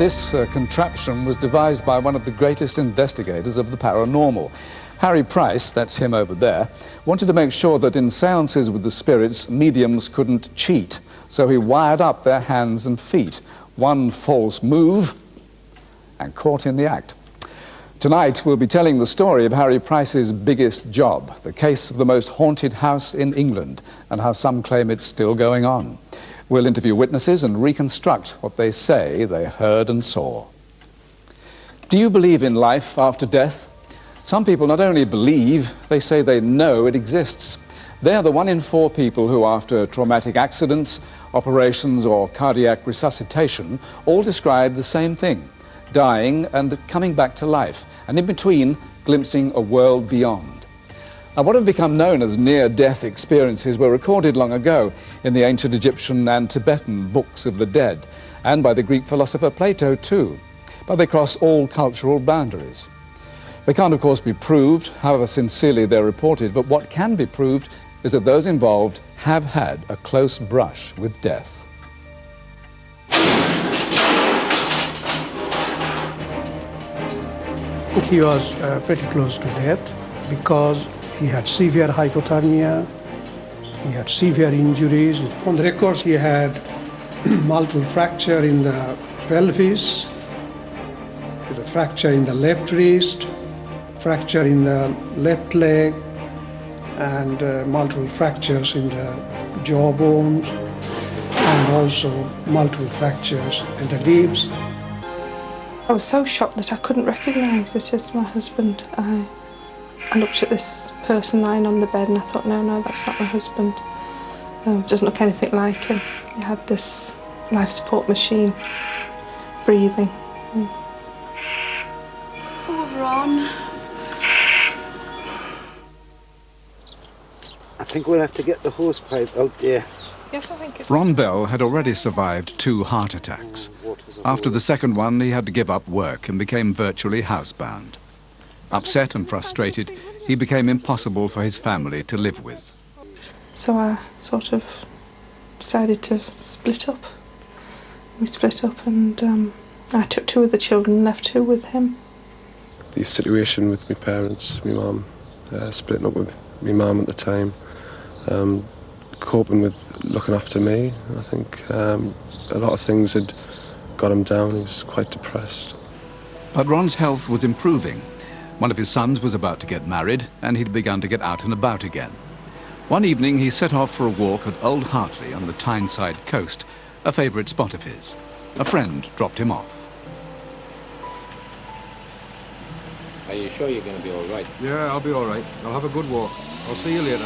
This contraption was devised by one of the greatest investigators of the paranormal. Harry Price, that's him over there, wanted to make sure that in seances with the spirits, mediums couldn't cheat. So he wired up their hands and feet. One false move and caught in the act. Tonight we'll be telling the story of Harry Price's biggest job, the case of the most haunted house in England and how some claim it's still going on. We'll interview witnesses and reconstruct what they say they heard and saw. Do you believe in life after death? Some people not only believe, they say they know it exists. They're the 1 in 4 people who, after traumatic accidents, operations or cardiac resuscitation, all describe the same thing: dying and coming back to life, and in between, glimpsing a world beyond. Now, what have become known as near-death experiences were recorded long ago in the ancient Egyptian and Tibetan books of the dead, and by the Greek philosopher Plato too, but they cross all cultural boundaries. They can't, of course, be proved, however sincerely they're reported, but what can be proved is that those involved have had a close brush with death. He was pretty close to death because he had severe hypothermia, he had severe injuries. On the records, he had multiple fracture in the pelvis, a fracture in the left wrist, fracture in the left leg, and multiple fractures in the jaw bones, and also multiple fractures in the ribs. I was so shocked that I couldn't recognise it as my husband. I looked at this person lying on the bed and I thought, no, that's not my husband. Doesn't look anything like him. He had this life support machine, breathing. Oh, Ron. I think we'll have to get the hosepipe out there. Yes, I think it's... Ron Bell had already survived 2 heart attacks. After the second one, he had to give up work and became virtually housebound. Upset and frustrated, he became impossible for his family to live with. So I sort of decided to split up. We split up and I took 2 of the children and left 2 with him. The situation with my parents, my mum, splitting up with my mum at the time, coping with looking after me. I think a lot of things had got him down. He was quite depressed. But Ron's health was improving. One of his sons was about to get married, and he'd begun to get out and about again. One evening, he set off for a walk at Old Hartley on the Tyneside coast, a favourite spot of his. A friend dropped him off. Are you sure you're going to be all right? Yeah, I'll be all right. I'll have a good walk. I'll see you later.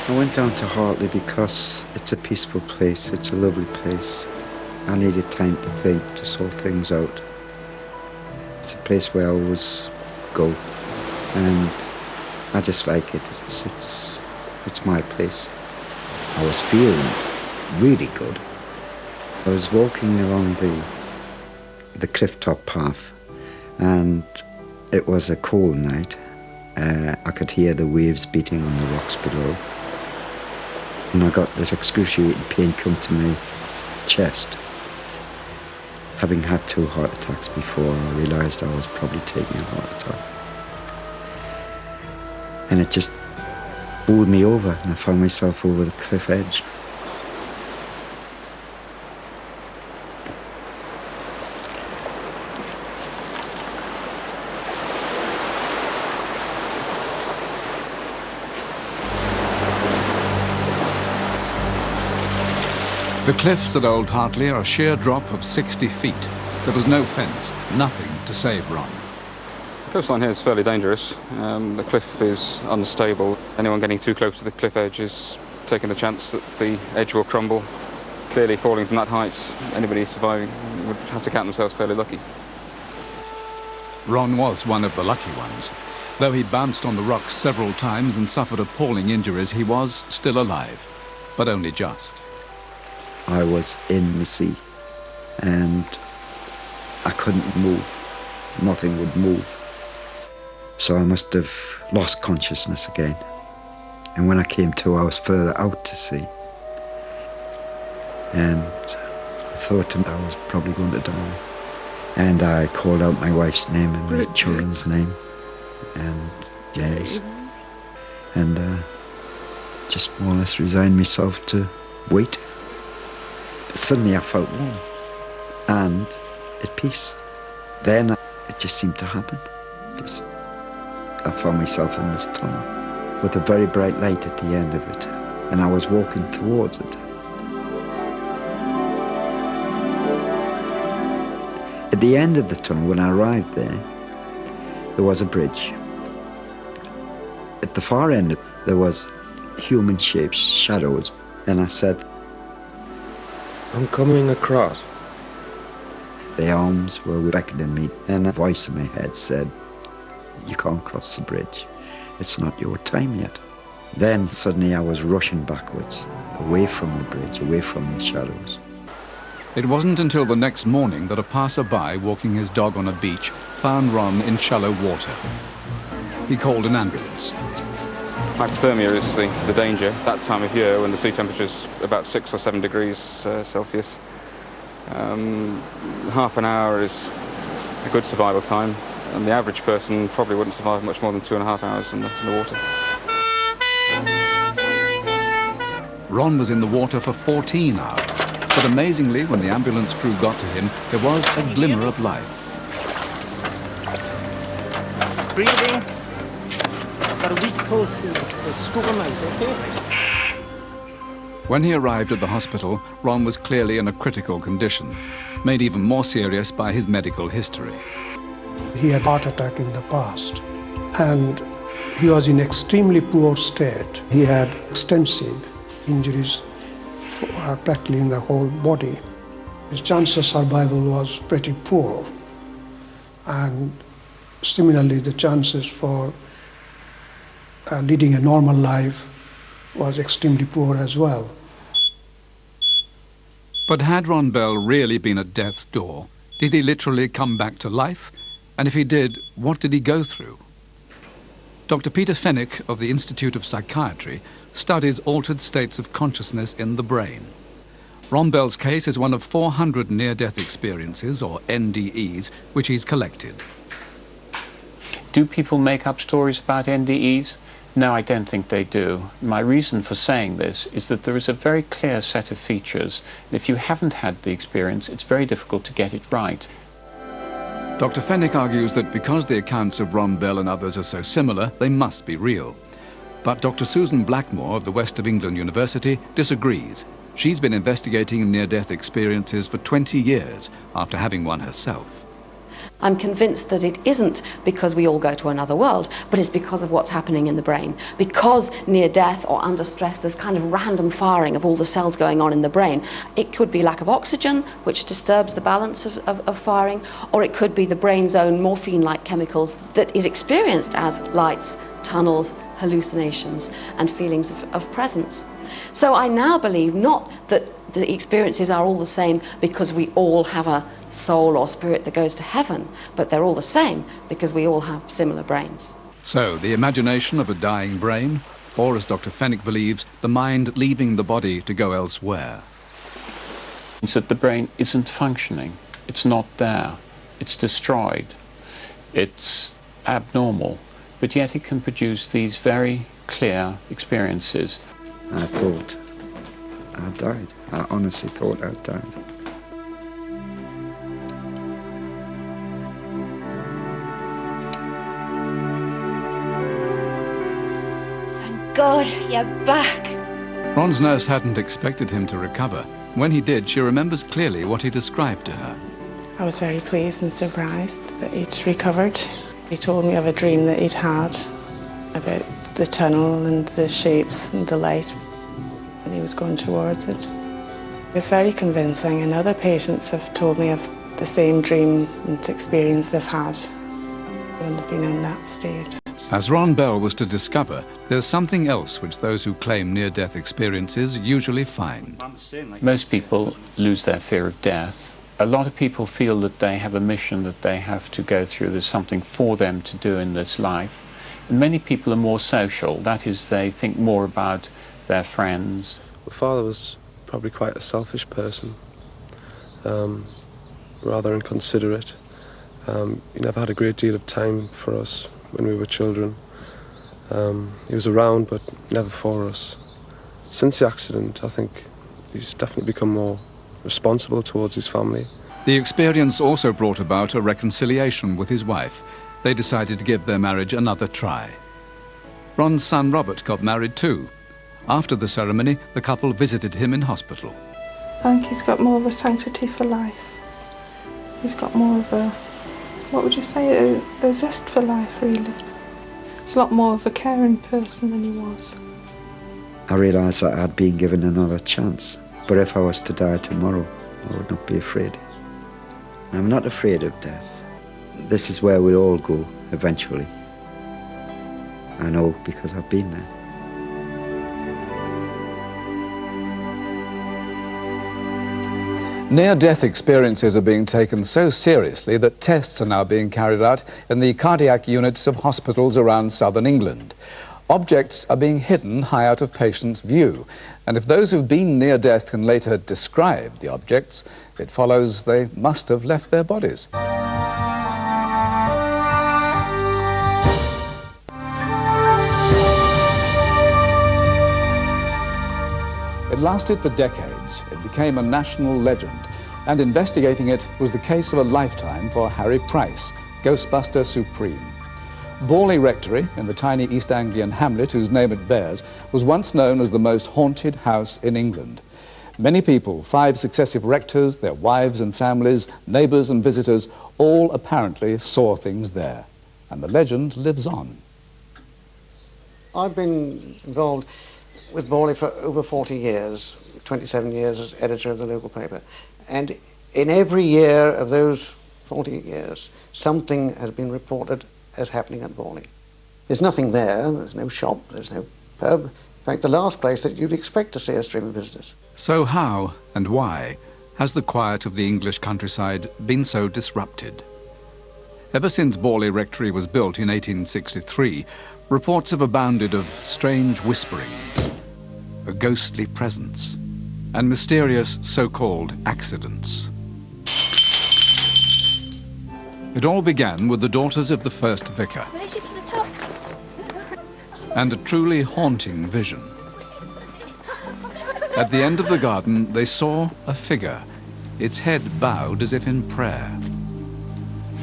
I went down to Hartley because it's a peaceful place, it's a lovely place. I needed time to think, to sort things out. It's a place where I always go, and I just like it. It's my place. I was feeling really good. I was walking along the cliff top path, and it was a cold night. I could hear the waves beating on the rocks below. And I got this excruciating pain come to my chest. Having had 2 heart attacks before, I realised I was probably taking a heart attack. And it just bowled me over, and I found myself over the cliff edge. The cliffs at Old Hartley are a sheer drop of 60 feet. There was no fence, nothing to save Ron. The coastline here is fairly dangerous. The cliff is unstable. Anyone getting too close to the cliff edge is taking a chance that the edge will crumble. Clearly, falling from that height, anybody surviving would have to count themselves fairly lucky. Ron was one of the lucky ones. Though he bounced on the rocks several times and suffered appalling injuries, he was still alive, but only just. I was in the sea, and I couldn't move. Nothing would move. So I must have lost consciousness again. And when I came to, I was further out to sea. And I thought I was probably going to die. And I called out my wife's name and my children's name and names. And just more or less resigned myself to wait. Suddenly I felt warm and at peace. Then it just seemed to happen. I found myself in this tunnel with a very bright light at the end of it, and I was walking towards it. At the end of the tunnel, when I arrived there was a bridge. At the far end, there was human shapes, shadows, and I said, I'm coming across. The arms were beckoning me, and a voice in my head said, you can't cross the bridge. It's not your time yet. Then suddenly I was rushing backwards, away from the bridge, away from the shadows. It wasn't until the next morning that a passer-by walking his dog on a beach found Ron in shallow water. He called an ambulance. Hypothermia is the danger that time of year when the sea temperature's about 6 or 7 degrees Celsius. Half an hour is a good survival time, and the average person probably wouldn't survive much more than 2.5 hours in the water. Ron was in the water for 14 hours, but amazingly, when the ambulance crew got to him, there was a glimmer of life. Breathing. Got a weak pulse in the score night, okay? When he arrived at the hospital, Ron was clearly in a critical condition, made even more serious by his medical history. He had a heart attack in the past, and he was in extremely poor state. He had extensive injuries practically in the whole body. His chance of survival was pretty poor, and similarly the chances for leading a normal life was extremely poor as well. But had Ron Bell really been at death's door? Did he literally come back to life? And if he did, what did he go through? Dr. Peter Fenwick of the Institute of Psychiatry studies altered states of consciousness in the brain. Ron Bell's case is one of 400 near-death experiences, or NDEs, which he's collected. Do people make up stories about NDEs? No, I don't think they do. My reason for saying this is that there is a very clear set of features. If you haven't had the experience, it's very difficult to get it right. Dr. Fenwick argues that because the accounts of Ron Bell and others are so similar, they must be real. But Dr. Susan Blackmore of the West of England University disagrees. She's been investigating near-death experiences for 20 years after having one herself. I'm convinced that it isn't because we all go to another world, but it's because of what's happening in the brain. Because near death or under stress, there's kind of random firing of all the cells going on in the brain. It could be lack of oxygen, which disturbs the balance of firing, or it could be the brain's own morphine-like chemicals that is experienced as lights, tunnels, hallucinations, and feelings of presence. So I now believe not that the experiences are all the same because we all have a soul or spirit that goes to heaven, but they're all the same because we all have similar brains. So, the imagination of a dying brain, or as Dr. Fenwick believes, the mind leaving the body to go elsewhere. It's that the brain isn't functioning. It's not there. It's destroyed. It's abnormal, but yet it can produce these very clear experiences. I thought I died. I honestly thought I died. Thank God, you're back. Ron's nurse hadn't expected him to recover. When he did, she remembers clearly what he described to her. I was very pleased and surprised that he'd recovered. He told me of a dream that he'd had about the tunnel and the shapes and the light, and he was going towards it. It was very convincing, and other patients have told me of the same dream and experience they've had when they've been in that state. As Ron Bell was to discover, there's something else which those who claim near-death experiences usually find. Most people lose their fear of death. A lot of people feel that they have a mission that they have to go through. There's something for them to do in this life. And many people are more social. That is, they think more about their friends. My father was probably quite a selfish person. rather inconsiderate. He never had a great deal of time for us when we were children. He was around, but never for us. Since the accident, I think he's definitely become more responsible towards his family. The experience also brought about a reconciliation with his wife. They decided to give their marriage another try. Ron's son Robert got married too. After the ceremony, the couple visited him in hospital. I think he's got more of a sanctity for life. He's got more of a, what would you say, a zest for life, really. He's a lot more of a caring person than he was. I realised that I'd been given another chance, but if I was to die tomorrow, I would not be afraid. I'm not afraid of death. This is where we'll all go, eventually. I know because I've been there. Near-death experiences are being taken so seriously that tests are now being carried out in the cardiac units of hospitals around southern England. Objects are being hidden high out of patients' view, and if those who've been near death can later describe the objects, it follows they must have left their bodies. It lasted for decades. It became a national legend, and investigating it was the case of a lifetime for Harry Price, Ghostbuster Supreme. Borley Rectory, in the tiny East Anglian hamlet whose name it bears, was once known as the most haunted house in England. Many people, 5 successive rectors, their wives and families, neighbours and visitors, all apparently saw things there. And the legend lives on. I've been involved with Borley for over 40 years, 27 years as editor of the local paper. And in every year of those 40 years, something has been reported as happening at Borley. There's nothing there, there's no shop, there's no pub. In fact, the last place that you'd expect to see a stream of visitors. So how and why has the quiet of the English countryside been so disrupted? Ever since Borley Rectory was built in 1863, reports have abounded of strange whisperings, a ghostly presence, and mysterious so-called accidents. It all began with the daughters of the first vicar, Raise it to the top. and a truly haunting vision. At the end of the garden, they saw a figure, its head bowed as if in prayer.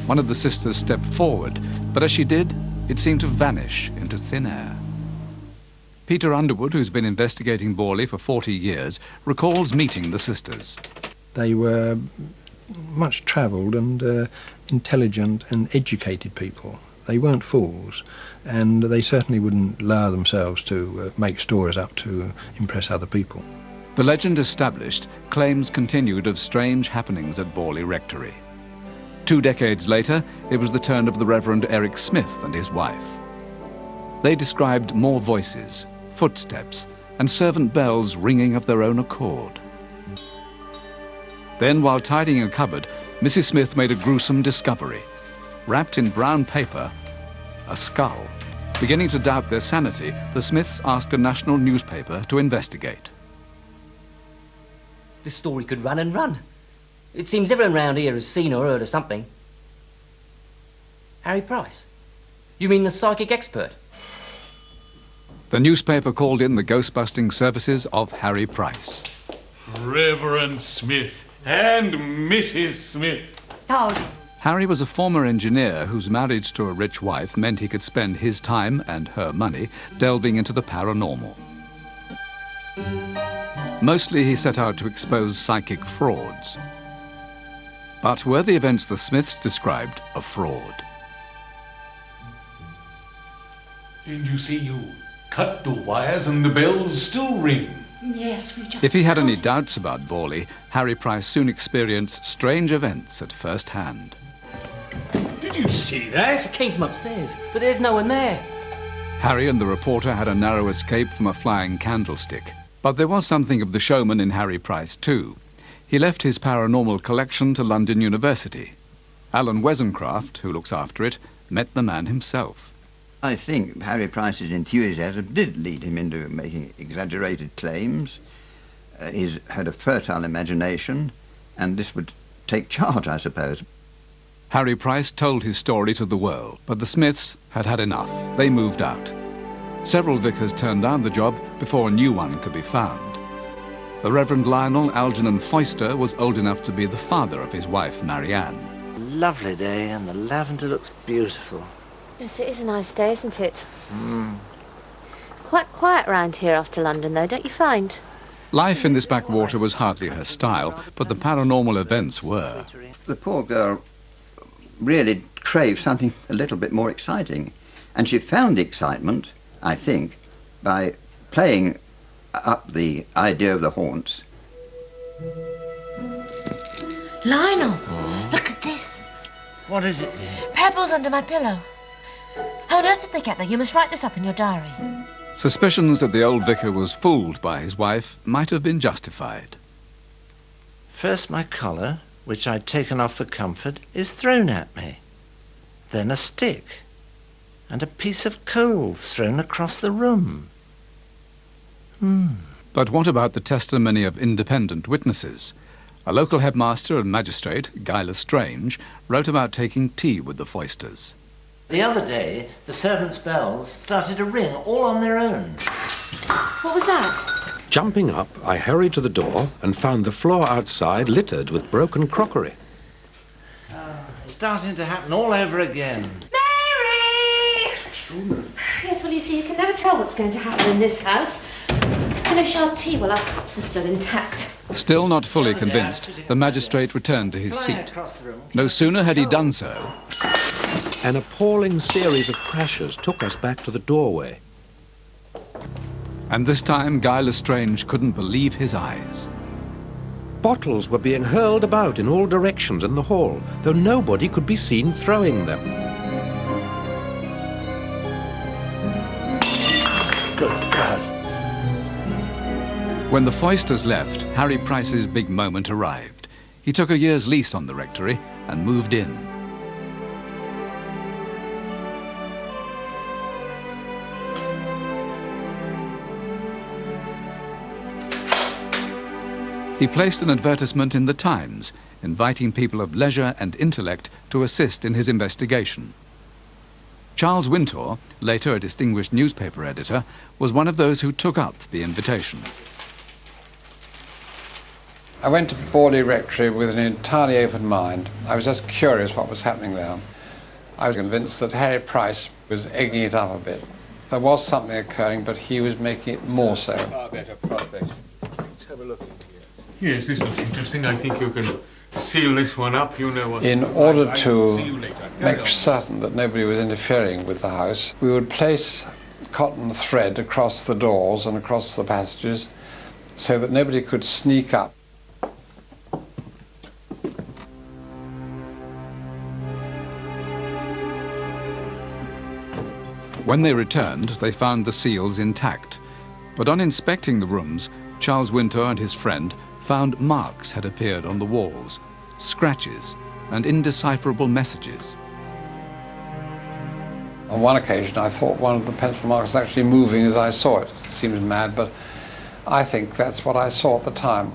One of the sisters stepped forward, but as she did, it seemed to vanish into thin air. Peter Underwood, who's been investigating Borley for 40 years, recalls meeting the sisters. They were much travelled and intelligent and educated people. They weren't fools, and they certainly wouldn't lower themselves to make stories up to impress other people. The legend established, claims continued of strange happenings at Borley Rectory. 2 decades later, it was the turn of the Reverend Eric Smith and his wife. They described more voices, footsteps, and servant bells ringing of their own accord. Then, while tidying a cupboard, Mrs. Smith made a gruesome discovery. Wrapped in brown paper, a skull. Beginning to doubt their sanity, the Smiths asked a national newspaper to investigate. This story could run and run. It seems everyone round here has seen or heard of something. Harry Price? You mean the psychic expert? The newspaper called in the ghost-busting services of Harry Price. Reverend Smith and Mrs. Smith. Oh. Harry was a former engineer whose marriage to a rich wife meant he could spend his time and her money delving into the paranormal. Mostly he set out to expose psychic frauds. But were the events the Smiths described a fraud? And you see, you cut the wires and the bells still ring. Yes, we just... If he had any doubts about Borley, Harry Price soon experienced strange events at first hand. Did you see that? It came from upstairs, but there's no one there. Harry and the reporter had a narrow escape from a flying candlestick. But there was something of the showman in Harry Price too. He left his paranormal collection to London University. Alan Wesencraft, who looks after it, met the man himself. I think Harry Price's enthusiasm did lead him into making exaggerated claims. He's had a fertile imagination, and this would take charge, I suppose. Harry Price told his story to the world, but the Smiths had had enough. They moved out. Several vicars turned down the job before a new one could be found. The Reverend Lionel Algernon Foyster was old enough to be the father of his wife, Marianne. Lovely day, and the lavender looks beautiful. Yes, it is a nice day, isn't it? Quite quiet round here after London, though, don't you find? Life in this backwater was hardly her style, but the paranormal events were. The poor girl really craved something a little bit more exciting, and she found the excitement, I think, by playing up the idea of the haunts. Lionel, look at this. What is it, dear? Pebbles under my pillow. How on earth did they get there? You must write this up in your diary. Suspicions that the old vicar was fooled by his wife might have been justified. First my collar, which I'd taken off for comfort, is thrown at me. Then a stick, and a piece of coal thrown across the room. But what about the testimony of independent witnesses? A local headmaster and magistrate, Guy Lestrange, wrote about taking tea with the Foysters. The other day, the servants' bells started to ring all on their own. What was that? Jumping up, I hurried to the door and found the floor outside littered with broken crockery. It's starting to happen all over again. Yes, well, you see, you can never tell what's going to happen in this house. Let's finish our tea while our cups are still intact. Still not fully convinced, the magistrate returned to his seat. No sooner had he done so, an appalling series of crashes took us back to the doorway. And this time, Guy Lestrange couldn't believe his eyes. Bottles were being hurled about in all directions in the hall, though nobody could be seen throwing them. Good God. When the Foysters left, Harry Price's big moment arrived. He took a year's lease on the rectory and moved in. He placed an advertisement in the Times, inviting people of leisure and intellect to assist in his investigation. Charles Wintour, later a distinguished newspaper editor, was one of those who took up the invitation. I went to Borley Rectory with an entirely open mind. I was just curious what was happening there. I was convinced that Harry Price was egging it up a bit. There was something occurring, but he was making it more so. Far better prospect. Let's have a look in here. Yes, this looks interesting. I think you can seal this one up. You know what. In order to make certain that nobody was interfering with the house, we would place cotton thread across the doors and across the passages so that nobody could sneak up. When they returned, they found the seals intact. But on inspecting the rooms, Charles Wintour and his friend found marks had appeared on the walls, scratches and indecipherable messages. On one occasion, I thought one of the pencil marks was actually moving as I saw it. It seems mad, but I think that's what I saw at the time.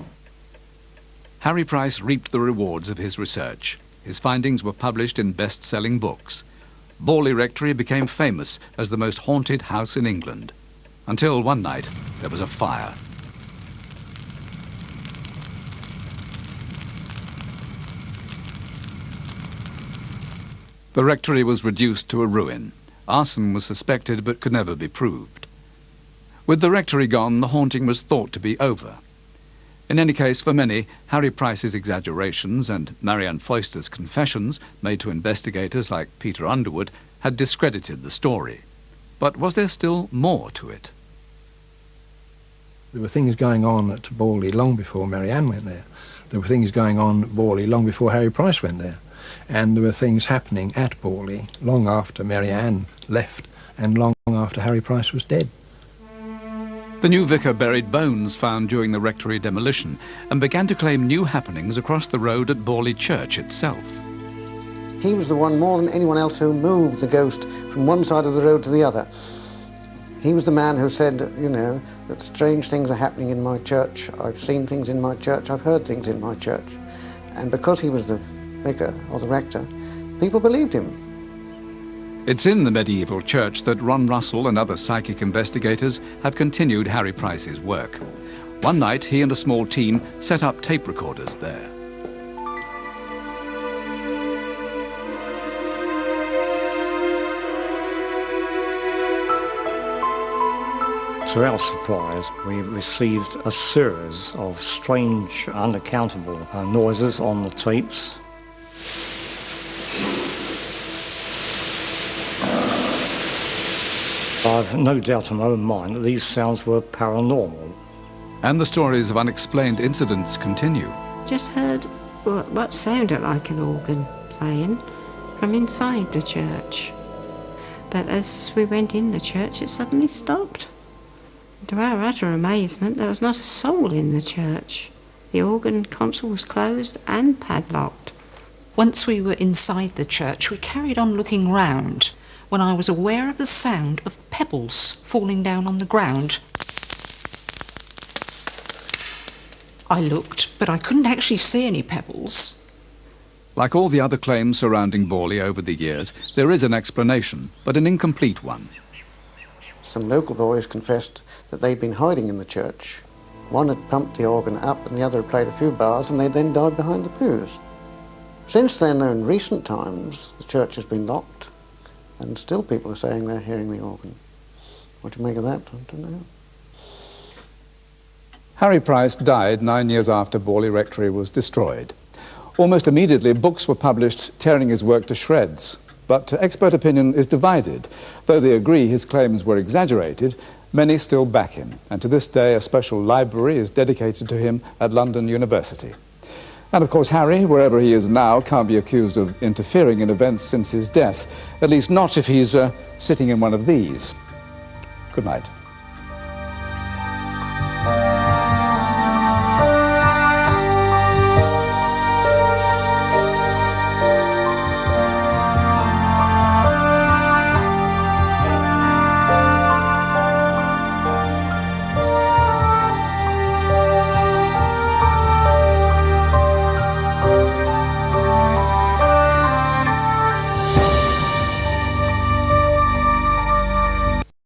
Harry Price reaped the rewards of his research. His findings were published in best-selling books. Borley Rectory became famous as the most haunted house in England, until one night there was a fire. The rectory was reduced to a ruin. Arson was suspected but could never be proved. With the rectory gone, the haunting was thought to be over. In any case, for many, Harry Price's exaggerations and Marianne Foyster's confessions, made to investigators like Peter Underwood, had discredited the story. But was there still more to it? There were things going on at Borley long before Marianne went there. There were things going on at Borley long before Harry Price went there. And there were things happening at Borley long after Marianne left and long after Harry Price was dead. The new vicar buried bones found during the rectory demolition and began to claim new happenings across the road at Borley Church itself. He was the one, more than anyone else, who moved the ghost from one side of the road to the other. He was the man who said, you know, that strange things are happening in my church. I've seen things in my church. I've heard things in my church. And because he was the vicar or the rector, people believed him. It's in the medieval church that Ron Russell and other psychic investigators have continued Harry Price's work. One night, he and a small team set up tape recorders there. To our surprise, we received a series of strange, unaccountable noises on the tapes. I've no doubt in my own mind that these sounds were paranormal. And the stories of unexplained incidents continue. Just heard what sounded like an organ playing from inside the church. But as we went in the church, it suddenly stopped. To our utter amazement, there was not a soul in the church. The organ console was closed and padlocked. Once we were inside the church, we carried on looking round when I was aware of the sound of pebbles falling down on the ground. I looked, but I couldn't actually see any pebbles. Like all the other claims surrounding Borley over the years, there is an explanation, but an incomplete one. Some local boys confessed that they'd been hiding in the church. One had pumped the organ up and the other had played a few bars, and they then died behind the pews. Since then, in recent times, the church has been locked, and still people are saying they're hearing the organ. What do you make of that? I don't know. Harry Price died 9 years after Borley Rectory was destroyed. Almost immediately, books were published tearing his work to shreds. But expert opinion is divided. Though they agree his claims were exaggerated, many still back him. And to this day, a special library is dedicated to him at London University. And of course, Harry, wherever he is now, can't be accused of interfering in events since his death. At least not if he's sitting in one of these. Good night.